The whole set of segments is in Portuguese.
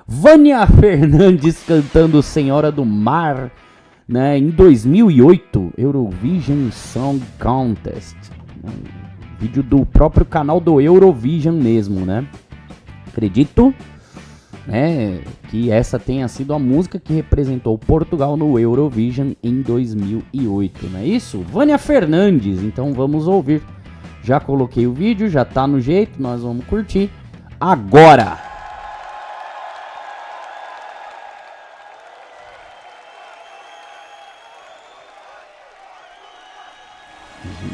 Vânia Fernandes cantando Senhora do Mar, né, em 2008, Eurovision Song Contest. Vídeo do próprio canal do Eurovision mesmo, né? Acredito, né, que essa tenha sido a música que representou Portugal no Eurovision em 2008, não é isso? Vânia Fernandes, então vamos ouvir. Já coloquei o vídeo, já tá no jeito, nós vamos curtir agora.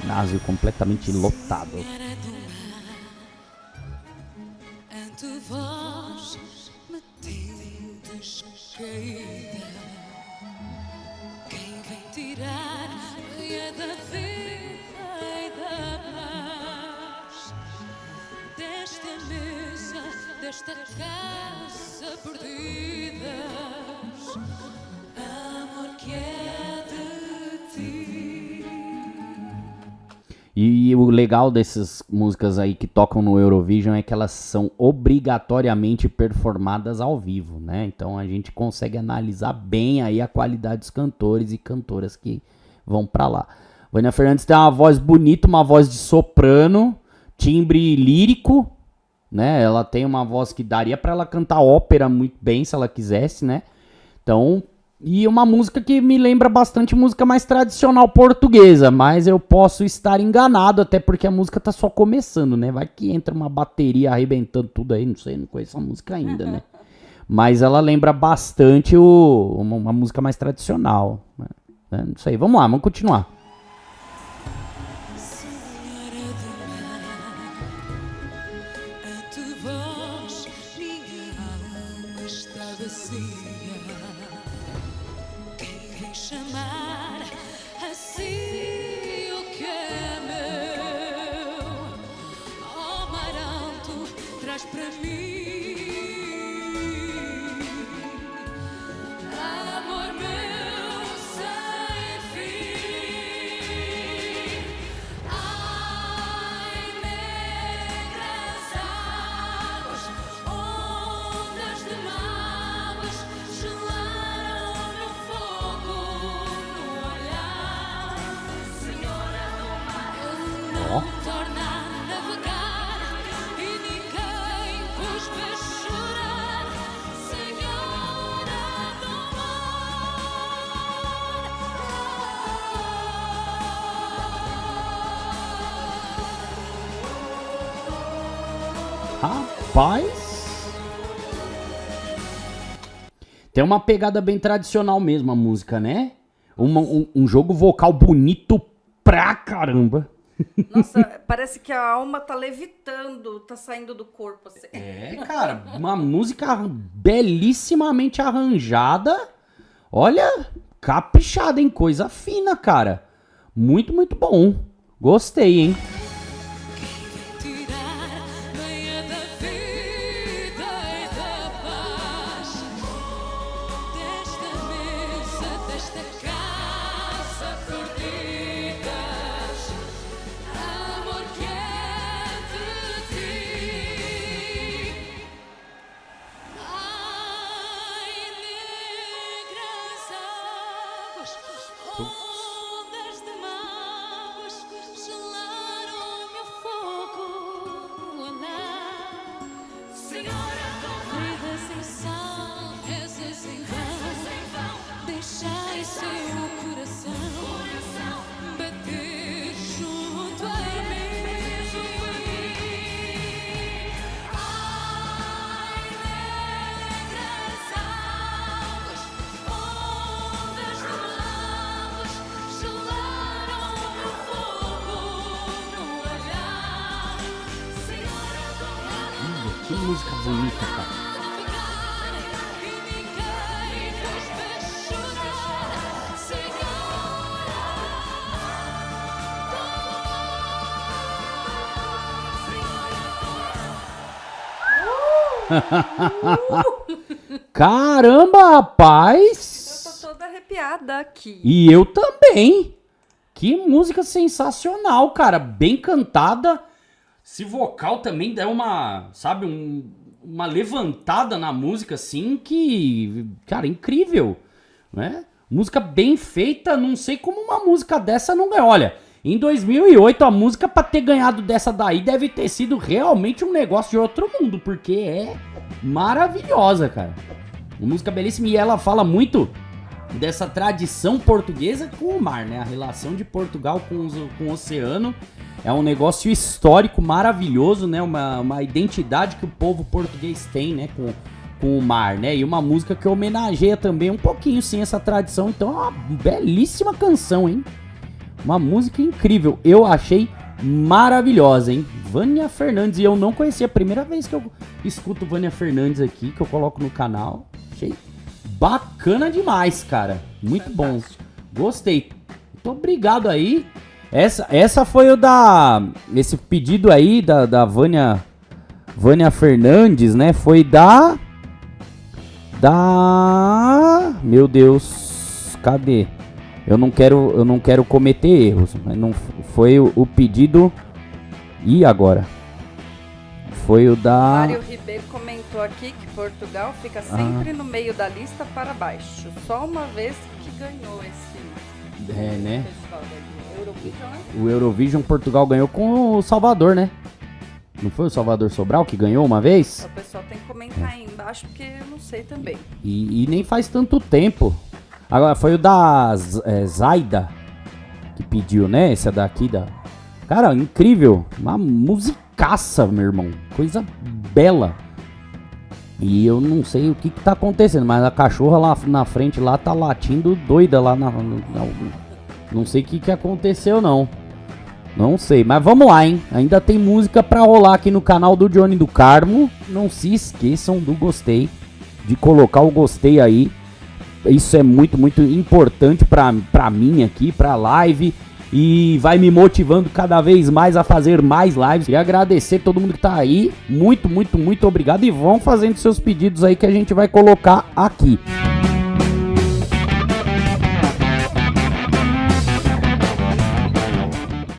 Ginásio completamente lotado. Ante vós me tendes caída. Quem vem tirar é da vida e da paz, desta mesa, desta casa perdidas, amor que é de ti. E o legal dessas músicas aí que tocam no Eurovision é que elas são obrigatoriamente performadas ao vivo, né? Então a gente consegue analisar bem aí a qualidade dos cantores e cantoras que vão pra lá. Vânia Fernandes tem uma voz bonita, uma voz de soprano, timbre lírico, né? Ela tem uma voz que daria pra ela cantar ópera muito bem se ela quisesse, né? Então, e uma música que me lembra bastante música mais tradicional portuguesa, mas eu posso estar enganado, até porque a música tá só começando, né? Vai que entra uma bateria arrebentando tudo aí, não sei, não conheço a música ainda, né? Mas ela lembra bastante uma música mais tradicional, né? Não sei, vamos lá, vamos continuar. Senhora do mar, ante vós minha alma está vazia. Quem vem chamar assim o que é meu? Ó mar alto, traz para mim amor meu sem fim. Ai, negras águas, ondas de mágoas, gelaram no fogo, no olhar. Senhora do mar, não torna a navegar e ninguém vos vê chorar. Senhora do Rapaz, tem uma pegada bem tradicional mesmo a música, né? Um jogo vocal bonito pra caramba. Nossa, parece que a alma tá levitando, tá saindo do corpo. Assim. É, cara, uma música belíssimamente arranjada. Olha, caprichada, hein? Coisa fina, cara. Muito, muito bom. Gostei, hein? tirar meia da vida e da paz, desta mesa, desta casa perdidas, amor que é de ti. Ai, negras águas, ondas de mágoas, gelaram-me o fogo no olhar. Senhora com vida sem sal, rezas em vão, deixai seu coração bater junto a mim. Ai, negras águas, ondas de mágoas, gelaram-me o fogo no olhar. Senhora do mar, Que música bonita, cara. e ninguém vos vê chorar. Senhora Caramba, rapaz! Eu tô toda arrepiada aqui. E eu também. Que música sensacional, cara. Bem cantada. Esse vocal também dá uma, sabe, uma levantada na música, assim, que, cara, incrível, né? Música bem feita, não sei como uma música dessa não ganhou. Olha, em 2008 a música pra ter ganhado dessa daí deve ter sido realmente um negócio de outro mundo, porque é maravilhosa, cara. Uma música belíssima e ela fala muito dessa tradição portuguesa com o mar, né? A relação de Portugal com o oceano é um negócio histórico maravilhoso, né? Uma identidade que o povo português tem, né? Com o mar, né? E uma música que homenageia também um pouquinho, sim, essa tradição. Então é uma belíssima canção, hein? Uma música incrível. Eu achei maravilhosa, hein? Vânia Fernandes. E eu não conhecia. A primeira vez que eu escuto Vânia Fernandes aqui, que eu coloco no canal. Achei bacana demais, cara. Muito bom. Gostei. Muito obrigado aí. Essa foi o da... Esse pedido aí da Vânia Fernandes, né? Foi da... Meu Deus. Cadê? Eu não quero cometer erros. Mas não foi o pedido... E agora? Foi o da... Mário Ribeiro comentou aqui que Portugal fica sempre no meio da lista para baixo. Só uma vez que ganhou esse né? festival da Eurovision, né? O Eurovision Portugal ganhou com o Salvador, né? Não foi o Salvador Sobral que ganhou uma vez? O pessoal tem que comentar aí embaixo, porque eu não sei também. E nem faz tanto tempo. Agora, foi o da Zaida que pediu, né? Esse daqui da... Cara, incrível. Uma musicaça, meu irmão. Coisa bela. E eu não sei o que tá acontecendo, mas a cachorra lá na frente lá tá latindo doida lá não sei o que aconteceu, não. Não sei, mas vamos lá, hein? Ainda tem música pra rolar aqui no canal do Johnny do Carmo. Não se esqueçam do gostei, de colocar o gostei aí. Isso é muito, muito importante pra mim aqui, pra live. E vai me motivando cada vez mais a fazer mais lives. Queria agradecer todo mundo que tá aí. Muito, muito, muito obrigado. E vão fazendo seus pedidos aí que a gente vai colocar aqui.